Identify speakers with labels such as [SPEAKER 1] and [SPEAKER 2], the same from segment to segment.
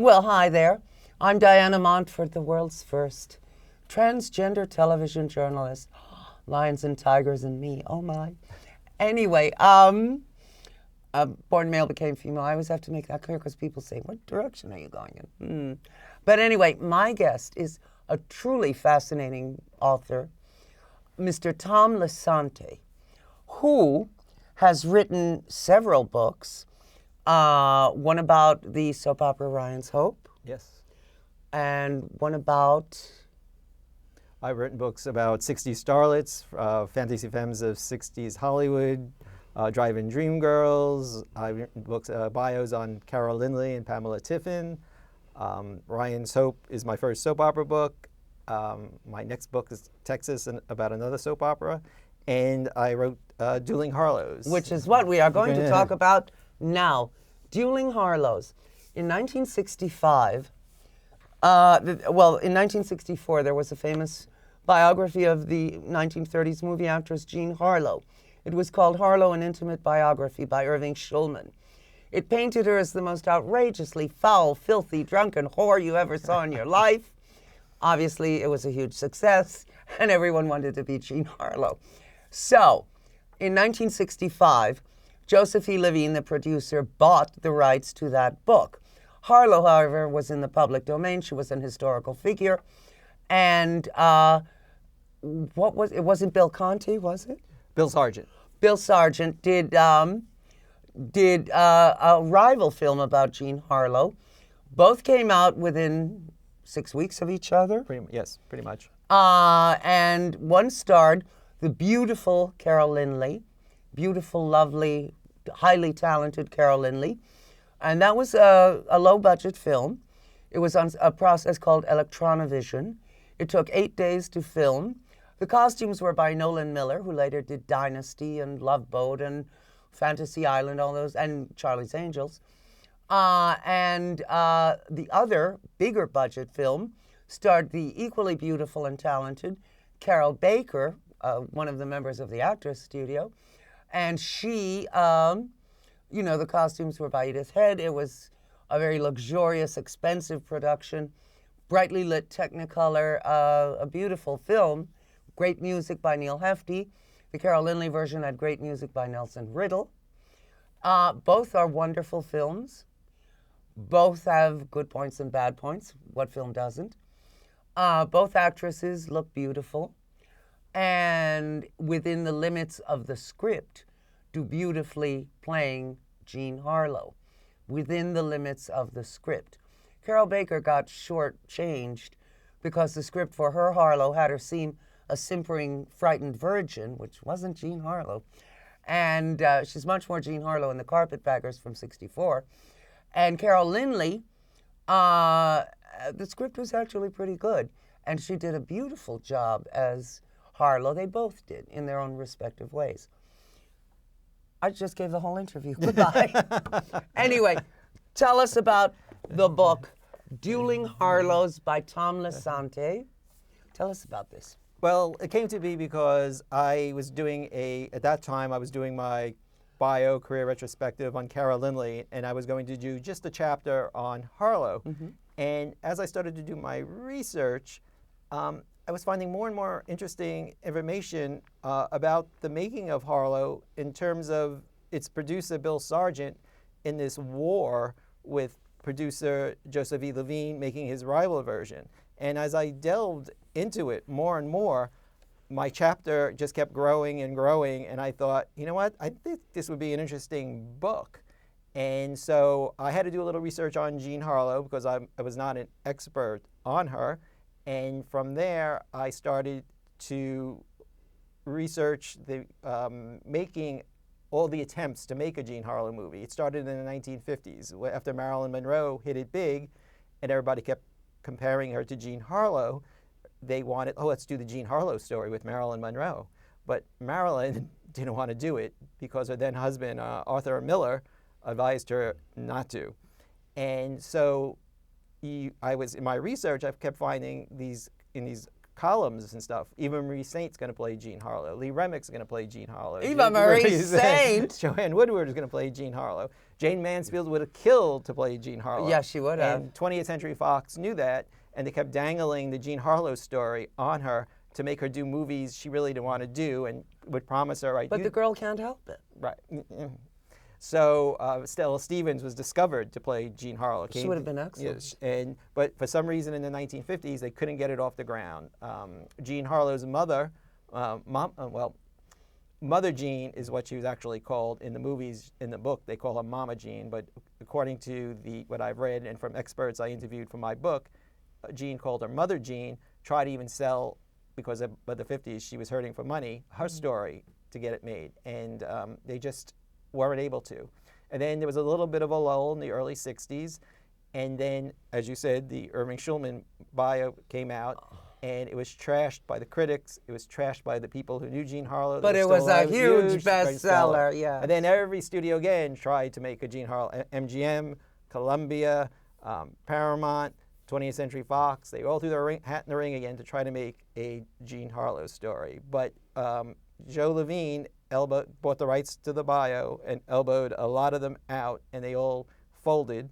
[SPEAKER 1] Well, hi there. I'm Diana Montford, the world's first transgender television journalist. Lions and tigers and me, oh my. Anyway, born male, became female. I always have to make that clear because people say, what direction are you going in? But anyway, my guest is a truly fascinating author, Mr. Tom Lisanti, who has written several books. One about the soap opera Ryan's Hope.
[SPEAKER 2] Yes.
[SPEAKER 1] And one about...
[SPEAKER 2] I've written books about 60s starlets, fantasy femmes of 60s Hollywood, drive-in dream girls. I've written books, bios on Carol Lynley and Pamela Tiffin. Ryan's Hope is my first soap opera book. My next book is Texas, and about another soap opera. And I wrote Dueling Harlows.
[SPEAKER 1] Which is what we are going to talk about now. Dueling Harlows. In 1965, in 1964, there was a famous biography of the 1930s movie actress Jean Harlow. It was called Harlow, an Intimate Biography by Irving Shulman. It painted her as the most outrageously foul, filthy, drunken whore you ever saw in your life. Obviously, it was a huge success, and everyone wanted to be Jean Harlow. So, in 1965, Joseph E. Levine, the producer, bought the rights to that book. Harlow, however, was in the public domain. She was an historical figure. And it wasn't Bill Conti, was it?
[SPEAKER 2] Bill Sargent.
[SPEAKER 1] Bill Sargent did a rival film about Jean Harlow. Both came out within 6 weeks of each other.
[SPEAKER 2] Yes, pretty much.
[SPEAKER 1] And one starred the beautiful Carol Lynley, beautiful, lovely, highly talented Carol Lynley. And that was a low-budget film. It was on a process called Electronovision. It took 8 days to film. The costumes were by Nolan Miller, who later did Dynasty and Love Boat and Fantasy Island, all those, and Charlie's Angels. And the other, bigger budget film starred the equally beautiful and talented Carroll Baker, one of the members of the Actors Studio. And she, the costumes were by Edith Head. It was a very luxurious, expensive production, brightly lit Technicolor, a beautiful film, great music by Neil Hefti. The Carol Lynley version had great music by Nelson Riddle. Both are wonderful films. Both have good points and bad points. What film doesn't? Both actresses look beautiful, and within the limits of the script, do beautifully playing Jean Harlow, within the limits of the script. Carroll Baker got short-changed because the script for her Harlow had her seem a simpering, frightened virgin, which wasn't Jean Harlow. And she's much more Jean Harlow in The Carpetbaggers from '64. And Carol Lynley, the script was actually pretty good. And she did a beautiful job as Harlow. They both did in their own respective ways. I just gave the whole interview. Goodbye. Anyway, tell us about the book, Dueling Harlows by Tom Lisanti. Tell us about this.
[SPEAKER 2] Well, it came to be because at that time, I was doing my bio career retrospective on Carol Lynley, and I was going to do just a chapter on Harlow. Mm-hmm. And as I started to do my research, I was finding more and more interesting information about the making of Harlow in terms of its producer, Bill Sargent, in this war with producer Joseph E. Levine making his rival version. And as I delved into it more and more, my chapter just kept growing and growing, and I thought, you know what, I think this would be an interesting book. And so I had to do a little research on Jean Harlow because I was not an expert on her. And from there, I started to research the making all the attempts to make a Jean Harlow movie. It started in the 1950s. After Marilyn Monroe hit it big, and everybody kept comparing her to Jean Harlow, they wanted, let's do the Jean Harlow story with Marilyn Monroe. But Marilyn didn't want to do it because her then husband, Arthur Miller, advised her not to. And so I was, in my research, I kept finding these columns and stuff. Eva Marie Saint's going to play Jean Harlow. Lee Remick's going to play Jean Harlow.
[SPEAKER 1] Eva Marie Saint?
[SPEAKER 2] Joanne Woodward is going to play Jean Harlow. Jane Mansfield would have killed to play Jean Harlow.
[SPEAKER 1] Yeah, she would have.
[SPEAKER 2] And 20th Century Fox knew that, and they kept dangling the Jean Harlow story on her to make her do movies she really didn't want to do, and would promise her, right?
[SPEAKER 1] But the girl can't help it.
[SPEAKER 2] Right. So Stella Stevens was discovered to play Jean Harlow.
[SPEAKER 1] She would have been excellent.
[SPEAKER 2] Yes, but for some reason in the 1950s, they couldn't get it off the ground. Jean Harlow's mother, Mother Jean is what she was actually called in the movies. In the book, they call her Mama Jean, but according to what I've read and from experts I interviewed for my book, Jean called her Mother Jean, tried to even sell, because by the 50s she was hurting for money, her story to get it made, and they just weren't able to. And then there was a little bit of a lull in the early 60s, and then, as you said, the Irving Shulman bio came out, and it was trashed by the critics. It was trashed by the people who knew Jean Harlow.
[SPEAKER 1] But it was a huge bestseller, yeah.
[SPEAKER 2] And then every studio again tried to make a Jean Harlow. MGM, Columbia, Paramount, 20th Century Fox, they all threw their hat in the ring again to try to make a Jean Harlow story. But Joe Levine bought the rights to the bio and elbowed a lot of them out, and they all folded.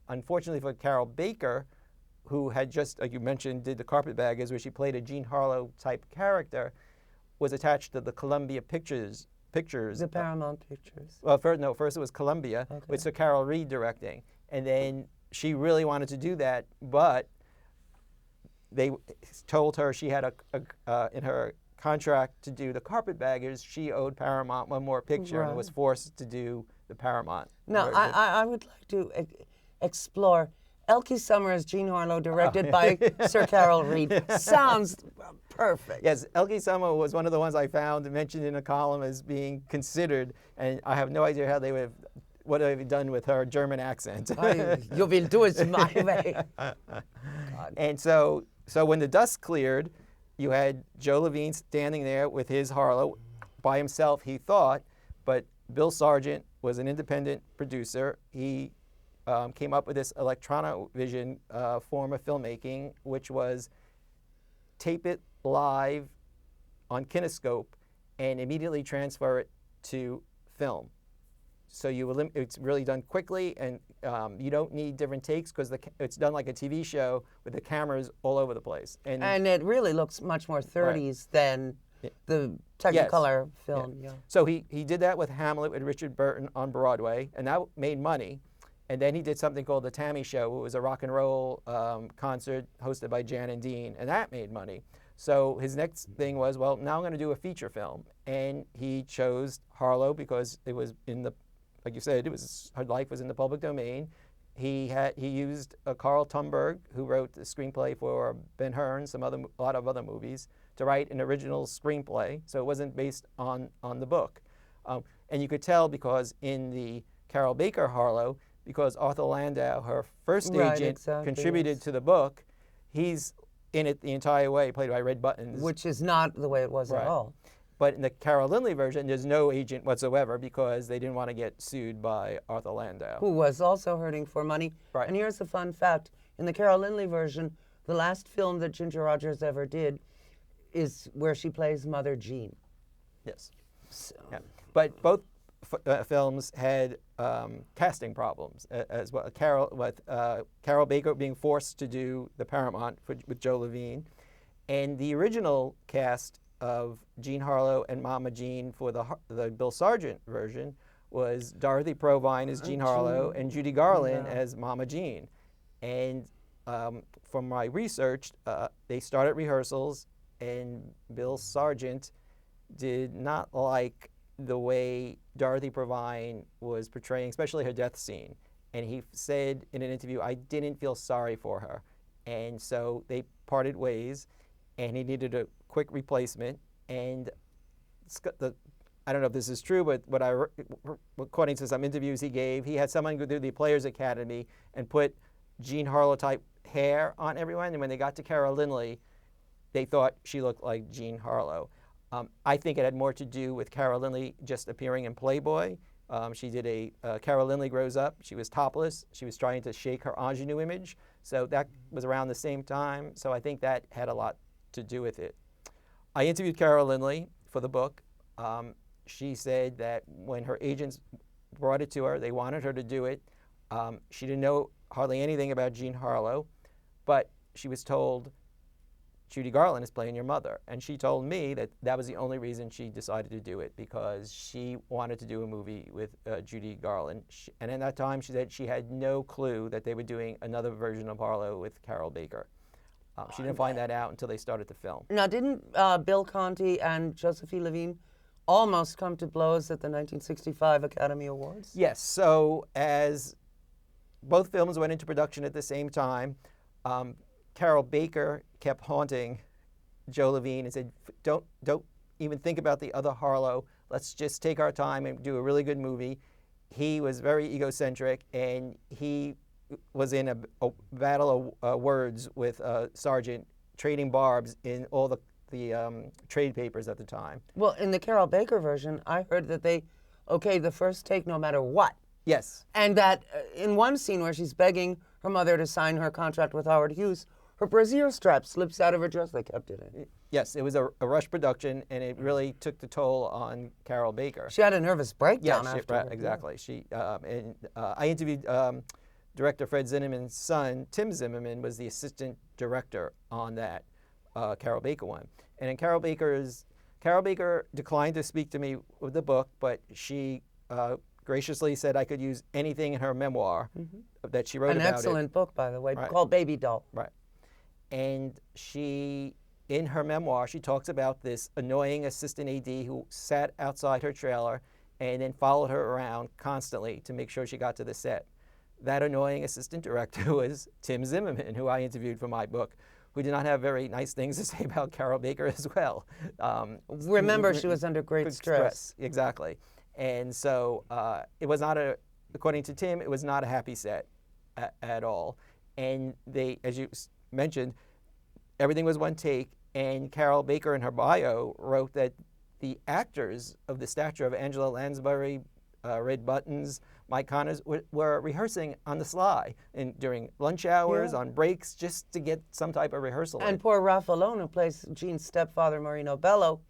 [SPEAKER 2] Unfortunately for Carroll Baker, who had just, like you mentioned, did The Carpetbaggers, where she played a Jean Harlow-type character, was attached to the Columbia Pictures.
[SPEAKER 1] The Paramount Pictures.
[SPEAKER 2] Well, first it was Columbia, with Sir Carol Reed directing. And then she really wanted to do that, but they told her she had in her contract to do The Carpetbaggers, she owed Paramount one more picture and was forced to do the Paramount.
[SPEAKER 1] Now, I would like to explore Elkie Summers, Jean Harlow, directed by Sir Carol Reed. Sounds perfect.
[SPEAKER 2] Yes, Elkie Summers was one of the ones I found mentioned in a column as being considered, and I have no idea how they would have, what they've done with her German accent.
[SPEAKER 1] You will do it my way.
[SPEAKER 2] And so when the dust cleared, you had Joe Levine standing there with his Harlow by himself, he thought, but Bill Sargent was an independent producer. He came up with this Electronovision form of filmmaking, which was tape it live on kinescope and immediately transfer it to film. So it's really done quickly, and you don't need different takes because it's done like a TV show with the cameras all over the place.
[SPEAKER 1] And it really looks much more 30s than the Technicolor film. Yeah.
[SPEAKER 2] So he did that with Hamlet with Richard Burton on Broadway, and that made money. And then he did something called The Tammy Show. It was a rock and roll concert hosted by Jan and Dean, and that made money. So his next thing was, well, now I'm going to do a feature film. And he chose Harlow because it was in the, like you said, her life was in the public domain. He used Carl Tumberg, who wrote the screenplay for Ben-Hur, a lot of other movies, to write an original screenplay. So it wasn't based on the book. And you could tell because in the Carroll Baker Harlow, because Arthur Landau, her first agent, contributed to the book, he's in it the entire way, played by Red Buttons.
[SPEAKER 1] Which is not the way it was at all.
[SPEAKER 2] But in the Carol Lynley version, there's no agent whatsoever because they didn't want to get sued by Arthur Landau.
[SPEAKER 1] Who was also hurting for money.
[SPEAKER 2] Right.
[SPEAKER 1] And here's a fun fact. In the Carol Lynley version, the last film that Ginger Rogers ever did is where she plays Mother Jean.
[SPEAKER 2] Yes. So. Yeah. But both films had casting problems as well. Carroll Baker being forced to do the Paramount with Joe Levine, and the original cast of Jean Harlow and Mama Jean for the Bill Sargent version was Dorothy Provine as Jean Harlow and Judy Garland as Mama Jean. And from my research, they started rehearsals, and Bill Sargent did not like the way Dorothy Provine was portraying, especially her death scene. And he said in an interview, I didn't feel sorry for her. And so they parted ways, and he needed a quick replacement. And I don't know if this is true, but according to some interviews he gave, he had someone go through the Players Academy and put Jean Harlow type hair on everyone. And when they got to Carol Lynley, they thought she looked like Jean Harlow. I think it had more to do with Carol Lynley just appearing in Playboy. She did Carol Lynley Grows Up. She was topless. She was trying to shake her ingenue image. So that was around the same time. So I think that had a lot to do with it. I interviewed Carol Lynley for the book. She said that when her agents brought it to her. They wanted her to do it. She didn't know hardly anything about Jean Harlow, but she was told, Judy Garland is playing your mother. And she told me that that was the only reason she decided to do it, because she wanted to do a movie with Judy Garland. And at that time, she said she had no clue that they were doing another version of Harlow with Carroll Baker. She didn't find that out until they started to film.
[SPEAKER 1] Now, didn't Bill Conti and Josephine Levine almost come to blows at the 1965 Academy Awards?
[SPEAKER 2] Yes. So as both films went into production at the same time, Carroll Baker kept haunting Joe Levine and said, don't even think about the other Harlow. Let's just take our time and do a really good movie. He was very egocentric, and he was in a battle of words with Sargent, trading barbs in all the trade papers at the time.
[SPEAKER 1] Well, in the Carroll Baker version, I heard that they okayed the first take no matter what.
[SPEAKER 2] Yes.
[SPEAKER 1] And that in one scene where she's begging her mother to sign her contract with Howard Hughes, her brassiere strap slips out of her dress. They kept it in.
[SPEAKER 2] Yes, it was a rush production, and it really took the toll on Carroll Baker.
[SPEAKER 1] She had a nervous breakdown after.
[SPEAKER 2] Right, exactly. I interviewed director Fred Zinnemann's son. Tim Zimmerman was the assistant director on that Carroll Baker one. And in Carroll Baker declined to speak to me with the book, but she graciously said I could use anything in her memoir that she wrote about it.
[SPEAKER 1] An excellent book, by the way,
[SPEAKER 2] Right.
[SPEAKER 1] called Baby Doll.
[SPEAKER 2] Right. And she, in her memoir, she talks about this annoying assistant AD who sat outside her trailer and then followed her around constantly to make sure she got to the set. That annoying assistant director was Tim Zimmerman, who I interviewed for my book, who did not have very nice things to say about Carroll Baker as well.
[SPEAKER 1] Remember, she was under great stress.
[SPEAKER 2] Exactly. And so it was not according to Tim, it was not a happy set at all. And they, as you mentioned, everything was one take, and Carroll Baker in her bio wrote that the actors of the stature of Angela Lansbury, Red Buttons, Mike Connors were rehearsing on the sly and during lunch hours, on breaks, just to get some type of rehearsal.
[SPEAKER 1] And poor Ralph Alone, who plays Jean's stepfather, Marino Bello,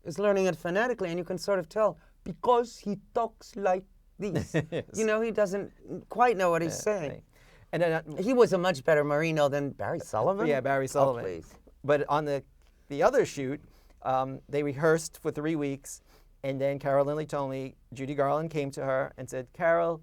[SPEAKER 1] is learning it phonetically, and you can sort of tell, because he talks like this. Yes. You know, he doesn't quite know what he's saying.
[SPEAKER 2] Right. And then,
[SPEAKER 1] he was a much better Marino than Barry Sullivan.
[SPEAKER 2] Yeah, Barry Sullivan.
[SPEAKER 1] Oh, please.
[SPEAKER 2] But on the other shoot, they rehearsed for 3 weeks, and then Carol Lynley told me Judy Garland came to her and said, "Carol,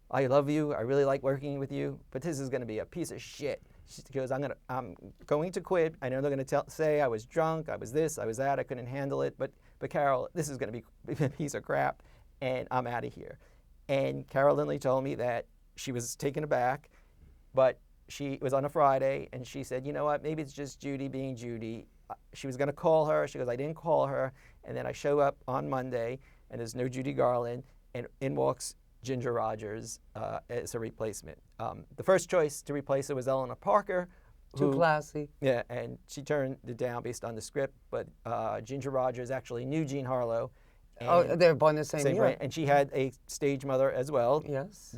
[SPEAKER 2] I love you. I really like working with you, but this is going to be a piece of shit." She goes, "I'm going to quit. I know they're going to say I was drunk, I was this, I was that, I couldn't handle it, but Carol, this is going to be a piece of crap, and I'm out of here." And Carol Lynley told me that she was taken aback, but it was on a Friday, and she said, "You know what, maybe it's just Judy being Judy." She was going to call her. She goes, "I didn't call her." And then I show up on Monday, and there's no Judy Garland, and in walks Ginger Rogers as a replacement. The first choice to replace her was Eleanor Parker.
[SPEAKER 1] Too classy.
[SPEAKER 2] Yeah, and she turned it down based on the script, but Ginger Rogers actually knew Jean Harlow.
[SPEAKER 1] They were born the same year.
[SPEAKER 2] Right, and she had a stage mother as well.
[SPEAKER 1] Yes.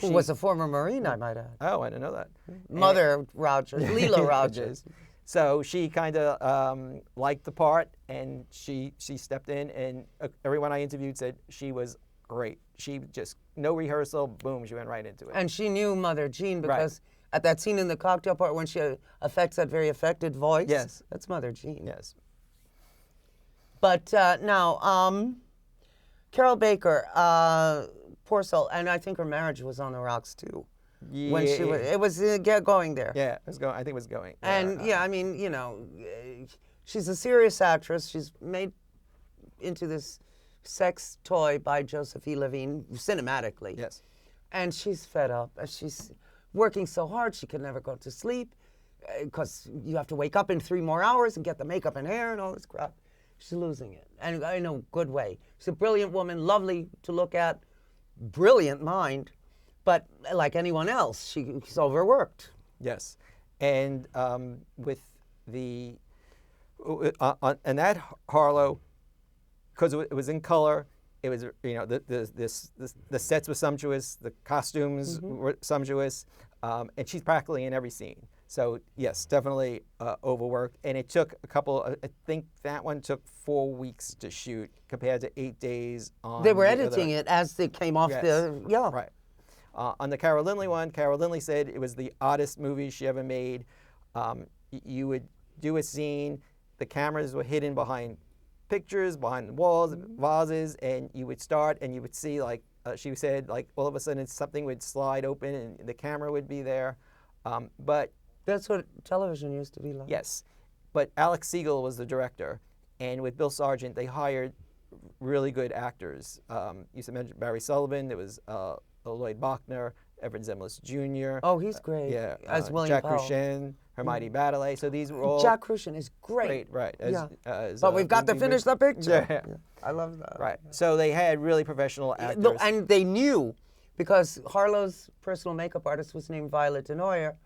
[SPEAKER 2] Who
[SPEAKER 1] was a former Marine, I might add.
[SPEAKER 2] Oh, I didn't know that.
[SPEAKER 1] Mother Rogers, Leela Rogers.
[SPEAKER 2] So she kind of liked the part, and she stepped in, and everyone I interviewed said she was great. She just, no rehearsal, boom, she went right into it.
[SPEAKER 1] And she knew Mother Jean because at that scene in the cocktail part when she affects that very affected voice,
[SPEAKER 2] yes,
[SPEAKER 1] that's Mother Jean.
[SPEAKER 2] Yes.
[SPEAKER 1] But now, Carroll Baker, poor soul, and I think her marriage was on the rocks too.
[SPEAKER 2] Yeah.
[SPEAKER 1] When she was, it was going there.
[SPEAKER 2] Yeah, it was going. I think it was going.
[SPEAKER 1] And I mean, you know, she's a serious actress. She's made into this sex toy by Josephine Levine cinematically.
[SPEAKER 2] Yes.
[SPEAKER 1] And she's fed up. She's working so hard she can never go to sleep because you have to wake up in 3 more hours and get the makeup and hair and all this crap. She's losing it, and in a good way. She's a brilliant woman, lovely to look at, brilliant mind. But like anyone else, she's overworked.
[SPEAKER 2] Yes, and with the and that Harlow, because it was in color, it was, you know, the sets were sumptuous, the costumes were sumptuous, and she's practically in every scene. So yes, definitely overworked, and it took a couple. I think that one took 4 weeks to shoot compared to 8 days on.
[SPEAKER 1] They were
[SPEAKER 2] the
[SPEAKER 1] editing it as they came off the
[SPEAKER 2] Right. On the Carroll Lynley one, Carroll Lynley said it was the oddest movie she ever made. You would do a scene, the cameras were hidden behind pictures, behind the walls, vases, and you would start and you would see, like she said, like all of a sudden something would slide open and the camera would be there. But
[SPEAKER 1] that's what television used to be like.
[SPEAKER 2] yes, but Alex Siegel was the director, and with Bill Sargent, they hired really good actors. You mentioned Barry Sullivan. There was Lloyd Bachner, Everett Zemlis Jr.
[SPEAKER 1] Oh, he's great.
[SPEAKER 2] Yeah,
[SPEAKER 1] as William
[SPEAKER 2] Jack
[SPEAKER 1] Powell.
[SPEAKER 2] Cruchen, Hermione Baddeley. So these were all
[SPEAKER 1] Jack Cruchen is great.
[SPEAKER 2] right.
[SPEAKER 1] But we've got to finish the picture.
[SPEAKER 2] Yeah.
[SPEAKER 1] I love that.
[SPEAKER 2] Right. So they had really professional actors.
[SPEAKER 1] And they knew, because Harlow's personal makeup artist was named Violet Denoyer,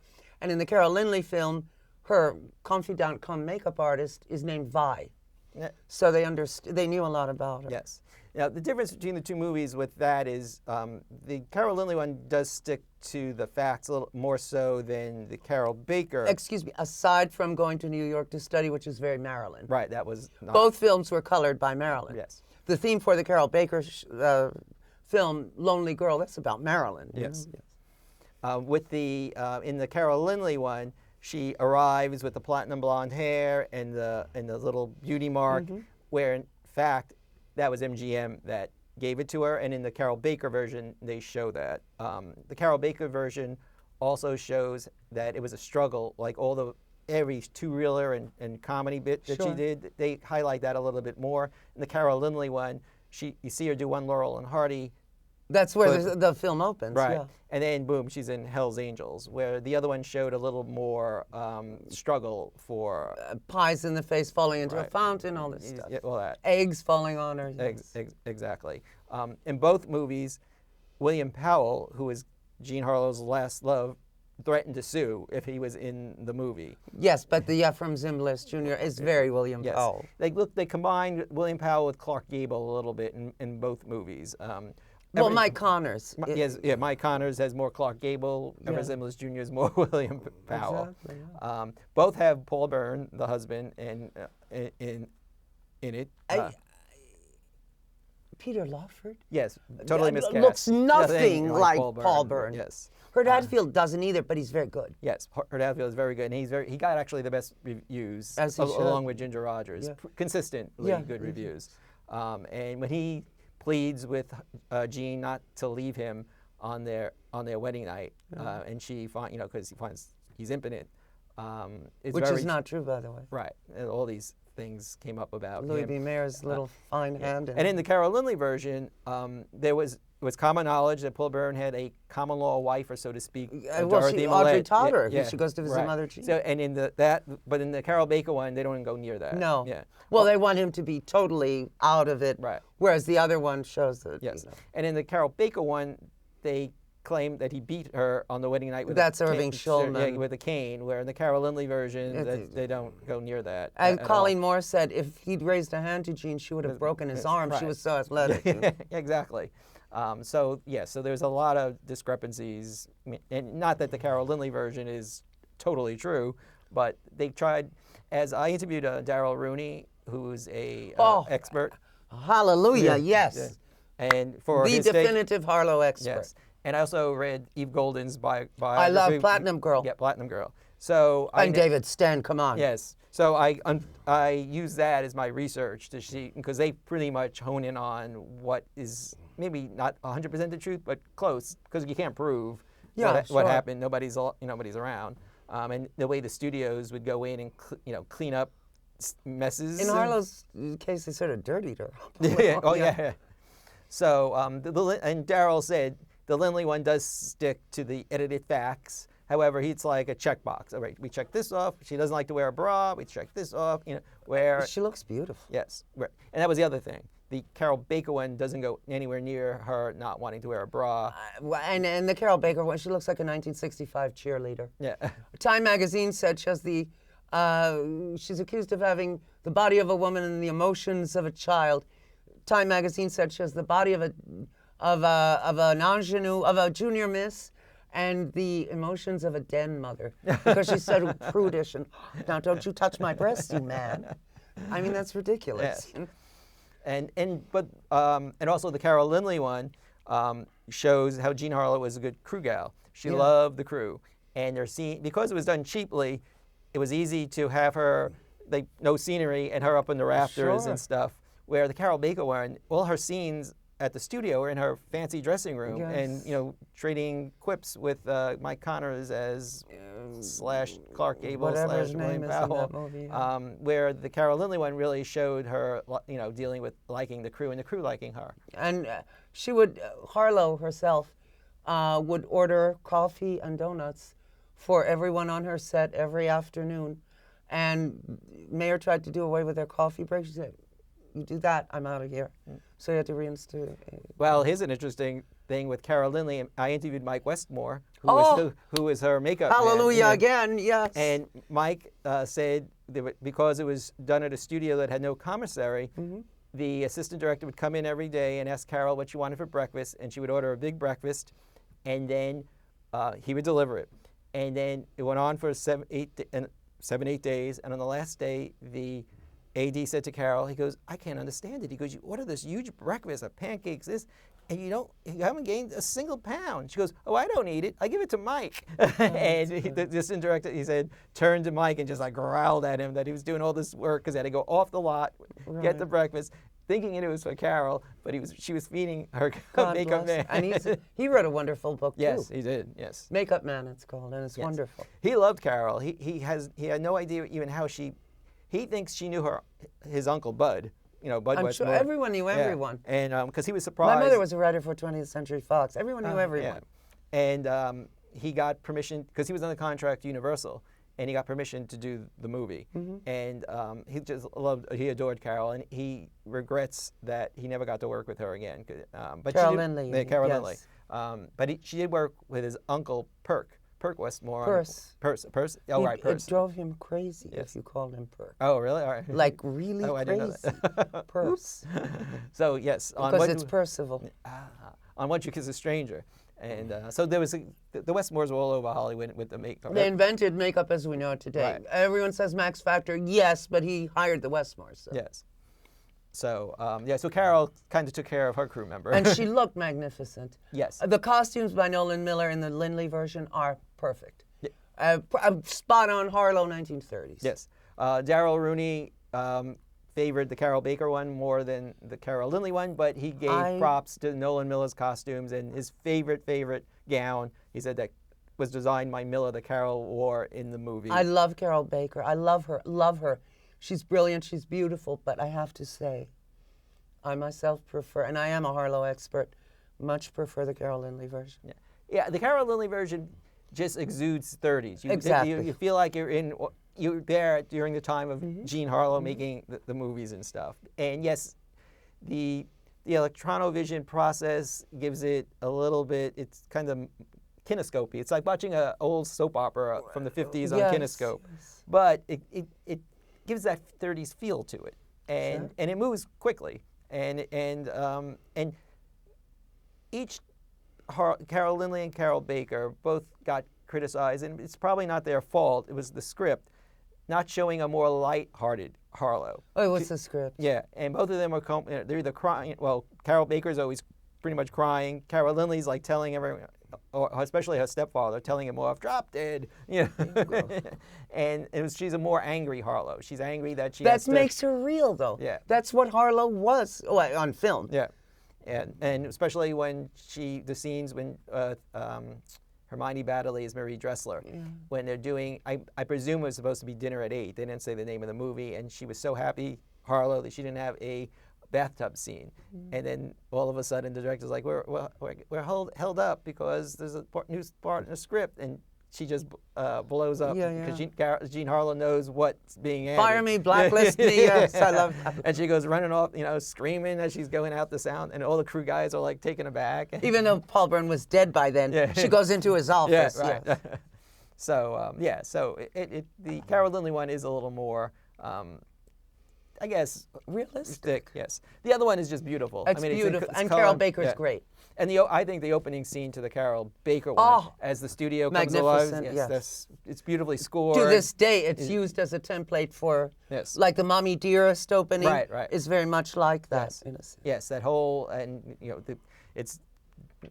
[SPEAKER 1] and in the Carroll Lynley film, her confidant cum makeup artist is named Vi.
[SPEAKER 2] Yeah.
[SPEAKER 1] So they knew a lot about her.
[SPEAKER 2] Yes. Now, the difference between the two movies with that is the Carroll Lynley one does stick to the facts a little more so than the Carroll Baker.
[SPEAKER 1] Excuse me, aside from going to New York to study, which is very Maryland.
[SPEAKER 2] Right, that was not.
[SPEAKER 1] Both films were colored by Maryland.
[SPEAKER 2] Yes.
[SPEAKER 1] The theme for the Carroll Baker film, Lonely Girl, that's about Maryland.
[SPEAKER 2] Yes. With the in the Carroll Lynley one, she arrives with the platinum blonde hair and the little beauty mark, where in fact that was MGM that gave it to her. And in the Carroll Baker version, they show that. The Carroll Baker version also shows that it was a struggle, like every two-reeler and comedy bit that she did. They highlight that a little bit more. In the Carroll Lynley one, you see her do one Laurel and Hardy.
[SPEAKER 1] That's where the film opens.
[SPEAKER 2] Right.
[SPEAKER 1] Yeah.
[SPEAKER 2] And then, boom, she's in Hell's Angels, where the other one showed a little more struggle for...
[SPEAKER 1] pies in the face falling into a fountain, all this stuff.
[SPEAKER 2] Yeah, all that.
[SPEAKER 1] Eggs falling on her.
[SPEAKER 2] Exactly. In both movies, William Powell, who was Jean Harlow's last love, threatened to sue if he was in the movie.
[SPEAKER 1] Yes, but the Ephraim Zimbalist Jr. is very William Powell.
[SPEAKER 2] They combined William Powell with Clark Gable a little bit in both movies.
[SPEAKER 1] Well, Mike Connors.
[SPEAKER 2] Mike Connors has more Clark Gable. Everett Zemlis Jr. is more William Powell.
[SPEAKER 1] Exactly, yeah.
[SPEAKER 2] Both have Paul Byrne, the husband, in it.
[SPEAKER 1] Peter Lawford?
[SPEAKER 2] Yes, totally miscast.
[SPEAKER 1] Looks nothing like
[SPEAKER 2] Paul
[SPEAKER 1] Paul Byrne.
[SPEAKER 2] Yes.
[SPEAKER 1] Herb Hadfield doesn't either, but he's very good.
[SPEAKER 2] Yes, Herb Hadfield is very good, and he got actually the best reviews, along with Ginger Rogers. Consistently good reviews. And when he pleads with Jean not to leave him on their wedding night, and she because he finds he's impotent.
[SPEAKER 1] Which is not true, by the way.
[SPEAKER 2] Right, and all these things came up about
[SPEAKER 1] Louis
[SPEAKER 2] him.
[SPEAKER 1] B. Mayer's little fine hand.
[SPEAKER 2] And in the Carroll Lynley version, it was common knowledge that Paul Byrne had a common law wife, or so to speak,
[SPEAKER 1] Audrey Totter, she goes to visit Mother Jean.
[SPEAKER 2] So, and in but in the Carroll Baker one, they don't even go near that.
[SPEAKER 1] No.
[SPEAKER 2] Yeah.
[SPEAKER 1] Well, they want him to be totally out of it.
[SPEAKER 2] Right.
[SPEAKER 1] Whereas the other one shows that.
[SPEAKER 2] Yes. And in the Carroll Baker one, they claim that he beat her on the wedding night with
[SPEAKER 1] Irving Shulman.
[SPEAKER 2] with a cane, where in the Carroll Lynley version, they don't go near that.
[SPEAKER 1] And Colleen Moore said if he'd raised a hand to Jean, she would have broken his arm. She was so athletic.
[SPEAKER 2] Exactly. So there's a lot of discrepancies, and not that the Carroll Lynley version is totally true, but they tried. As I interviewed Darryl Rooney, who's a expert.
[SPEAKER 1] Hallelujah! Yes.
[SPEAKER 2] And for
[SPEAKER 1] the definitive Harlow expert.
[SPEAKER 2] Yes. And I also read Eve Golden's biography.
[SPEAKER 1] I love Platinum Girl.
[SPEAKER 2] Yeah, Platinum Girl. So
[SPEAKER 1] and David Stan, come on.
[SPEAKER 2] Yes. So I use that as my research to see, because they pretty much hone in on what is maybe not 100% the truth, but close, because you can't prove what happened. Nobody's around, and the way the studios would go in and clean up messes.
[SPEAKER 1] In Harlow's case, they sort of dirtied her.
[SPEAKER 2] Yeah. So and Darryl said the Lynley one does stick to the edited facts. However, it's like a checkbox. All right, we check this off. She doesn't like to wear a bra. We check this off. Where
[SPEAKER 1] she looks beautiful.
[SPEAKER 2] Yes, right. And that was the other thing. The Carroll Baker one doesn't go anywhere near her not wanting to wear a bra.
[SPEAKER 1] And the Carroll Baker one, she looks like a 1965 cheerleader.
[SPEAKER 2] Yeah.
[SPEAKER 1] Time magazine said she's accused of having the body of a woman and the emotions of a child. Time magazine said she has the body of an ingenue, of a junior miss, and the emotions of a den mother because she's so prudish and now don't you touch my breast, you man. I mean, that's ridiculous.
[SPEAKER 2] Yes. And also the Carroll Lynley one shows how Jean Harlow was a good crew gal. She loved the crew, and they're because it was done cheaply, it was easy to have her no scenery and her up in the rafters and stuff. Where the Carroll Baker one, all her scenes at the studio were in her fancy dressing room, and trading quips with Mike Connors as / Clark Gable / William Powell. Where the Carroll Lynley one really showed her, dealing with liking the crew and the crew liking her.
[SPEAKER 1] And she would, Harlow herself, would order coffee and donuts for everyone on her set every afternoon. And Mayer tried to do away with their coffee break. She said, "You do that, I'm out of here." So he had to reinstitute.
[SPEAKER 2] Well, here's an interesting thing with Carroll Lynley. I interviewed Mike Westmore, who was her makeup
[SPEAKER 1] hallelujah
[SPEAKER 2] man.
[SPEAKER 1] Again, yes.
[SPEAKER 2] And Mike said that because it was done at a studio that had no commissary, the assistant director would come in every day and ask Carroll what she wanted for breakfast, and she would order a big breakfast, and then he would deliver it. And then it went on for 7-8 days, and on the last day, the AD said to Carroll, he goes, "I can't understand it." He goes, "You order this huge breakfast of pancakes, and you haven't gained a single pound." She goes, "Oh, I don't eat it. I give it to Mike." And the assistant director, he said, turned to Mike and just growled at him that he was doing all this work because he had to go off the lot, get the breakfast, thinking it was for Carroll, but she was feeding her makeup man.
[SPEAKER 1] And he wrote a wonderful book too.
[SPEAKER 2] Yes, he did. Yes,
[SPEAKER 1] Makeup Man, it's called, and it's wonderful.
[SPEAKER 2] He loved Carroll. He had no idea even how he thinks she knew his uncle Bud. Bud
[SPEAKER 1] I'm
[SPEAKER 2] Westmore.
[SPEAKER 1] sure everyone knew everyone.
[SPEAKER 2] And because he was surprised.
[SPEAKER 1] My mother was a writer for 20th Century Fox. Everyone knew everyone.
[SPEAKER 2] Yeah. And he got permission, because he was under contract to Universal, and he got permission to do the movie. And he adored Carroll, and he regrets that he never got to work with her again. But
[SPEAKER 1] Carroll Lynley.
[SPEAKER 2] Carroll Lynley. But she did work with his uncle Perk Westmore.
[SPEAKER 1] Perse.
[SPEAKER 2] Oh, right, Perse.
[SPEAKER 1] It drove him crazy if you called him Perk.
[SPEAKER 2] Oh, really? All right.
[SPEAKER 1] Like really crazy.
[SPEAKER 2] I didn't know that.
[SPEAKER 1] Perse.
[SPEAKER 2] So, yes.
[SPEAKER 1] Because it's Percival.
[SPEAKER 2] On Once You Kiss a Stranger. And so there was the Westmores were all over Hollywood with the makeup.
[SPEAKER 1] They invented makeup as we know it today.
[SPEAKER 2] Right.
[SPEAKER 1] Everyone says Max Factor, yes, but he hired the Westmores. So.
[SPEAKER 2] Yes. So, so Carroll kind of took care of her crew member.
[SPEAKER 1] And she looked magnificent.
[SPEAKER 2] Yes.
[SPEAKER 1] The costumes by Nolan Miller in the Lynley version are perfect. Yeah. Spot on Harlow 1930s.
[SPEAKER 2] Yes. Darryl Rooney favored the Carroll Baker one more than the Carroll Lynley one, but he gave props to Nolan Miller's costumes, and his favorite gown, he said, that was designed by Miller that Carroll wore in the movie.
[SPEAKER 1] I love Carroll Baker. I love her. She's brilliant, she's beautiful, but I have to say, I myself prefer, and I am a Harlow expert, much prefer the Carroll Lynley version.
[SPEAKER 2] Yeah, the Carroll Lynley version just exudes 30s.
[SPEAKER 1] Exactly.
[SPEAKER 2] You feel like you're there during the time of Jean Harlow making the movies and stuff. And yes, the Electronovision process gives it a little bit, it's kind of kinescopy. It's like watching an old soap opera from the 50s on kinescope. Yes. But it gives that 30s feel to it. And it moves quickly. And each Carroll Lynley and Carroll Baker both got criticized, and it's probably not their fault. It was the script not showing a more light-hearted Harlow.
[SPEAKER 1] Oh, what's the script?
[SPEAKER 2] Yeah, and both of them are they're either crying. Well, Carroll Baker's always pretty much crying. Carroll Lynley's like telling everyone, or especially her stepfather, telling him off, "Drop dead." And she's a more angry Harlow. She's angry that she. That
[SPEAKER 1] makes her real, though.
[SPEAKER 2] Yeah,
[SPEAKER 1] that's what Harlow was on film.
[SPEAKER 2] Yeah. And especially when the scenes when Hermione Baddeley is Marie Dressler, when they're doing, I presume it was supposed to be Dinner at 8. They didn't say the name of the movie, and she was so happy, Harlow, that she didn't have a bathtub scene. And then all of a sudden the director's like, we're held up because there's a new part in the script, and she just blows up because Jean Harlow knows what's being added.
[SPEAKER 1] Fire me, blacklist me. Yes, I love that.
[SPEAKER 2] And she goes running off, screaming as she's going out the sound, and all the crew guys are like taken aback.
[SPEAKER 1] Even though Paul Byrne was dead by then, she goes into his office.
[SPEAKER 2] Yeah, right. So the Carroll Lynley one is a little more, I guess,
[SPEAKER 1] realistic.
[SPEAKER 2] Yes. The other one is just beautiful.
[SPEAKER 1] It's beautiful, and Carroll Baker's great.
[SPEAKER 2] And I think the opening scene to the Carroll Baker one, as the studio comes alive,
[SPEAKER 1] yes.
[SPEAKER 2] it's beautifully scored.
[SPEAKER 1] To this day, it's used as a template for, like the Mommy Dearest opening.
[SPEAKER 2] Right.
[SPEAKER 1] Is very much like that.
[SPEAKER 2] Yes, yes, that whole, and it's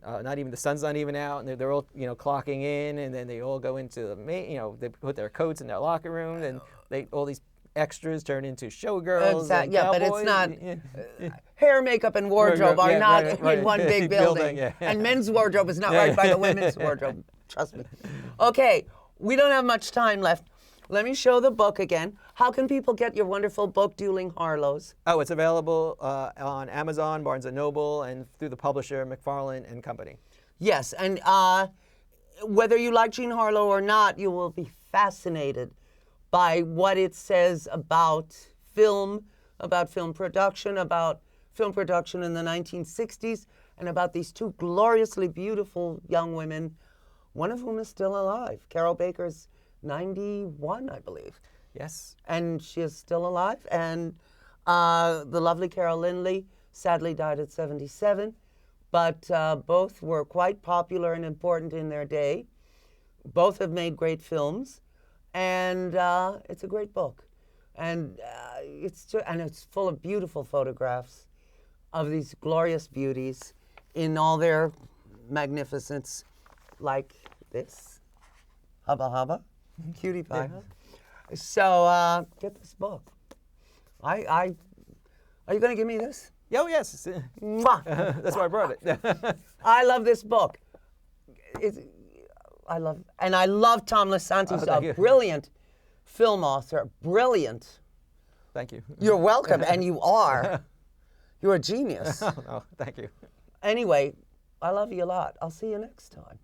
[SPEAKER 2] not even, the sun's not even out, and they're all clocking in, and then they all go into the they put their coats in their locker room, and all these extras turn into showgirls.
[SPEAKER 1] Exactly.
[SPEAKER 2] And
[SPEAKER 1] But it's
[SPEAKER 2] cowboys.
[SPEAKER 1] not. Hair, makeup, and wardrobe are not in one big building. And men's wardrobe is not right by the women's wardrobe. Trust me. Okay, we don't have much time left. Let me show the book again. How can people get your wonderful book, Dueling Harlows?
[SPEAKER 2] Oh, it's available on Amazon, Barnes & Noble, and through the publisher, McFarland Company.
[SPEAKER 1] Yes, and whether you like Jean Harlow or not, you will be fascinated by what it says about film production, in the 1960s, and about these two gloriously beautiful young women, one of whom is still alive. Carroll Baker's 91, I believe.
[SPEAKER 2] Yes.
[SPEAKER 1] And she is still alive. And the lovely Carol Lynley sadly died at 77, but both were quite popular and important in their day. Both have made great films. And it's a great book, and it's full of beautiful photographs of these glorious beauties in all their magnificence, like this, hubba hubba, cutie pie. So get this book. Are you going to give me this?
[SPEAKER 2] Oh yes,
[SPEAKER 1] Mwah.
[SPEAKER 2] That's why I brought it.
[SPEAKER 1] I love this book. I love Tom Lisanti, a brilliant film author, brilliant.
[SPEAKER 2] Thank you.
[SPEAKER 1] You're welcome, and you are. You're a genius.
[SPEAKER 2] Oh, thank you.
[SPEAKER 1] Anyway, I love you a lot. I'll see you next time.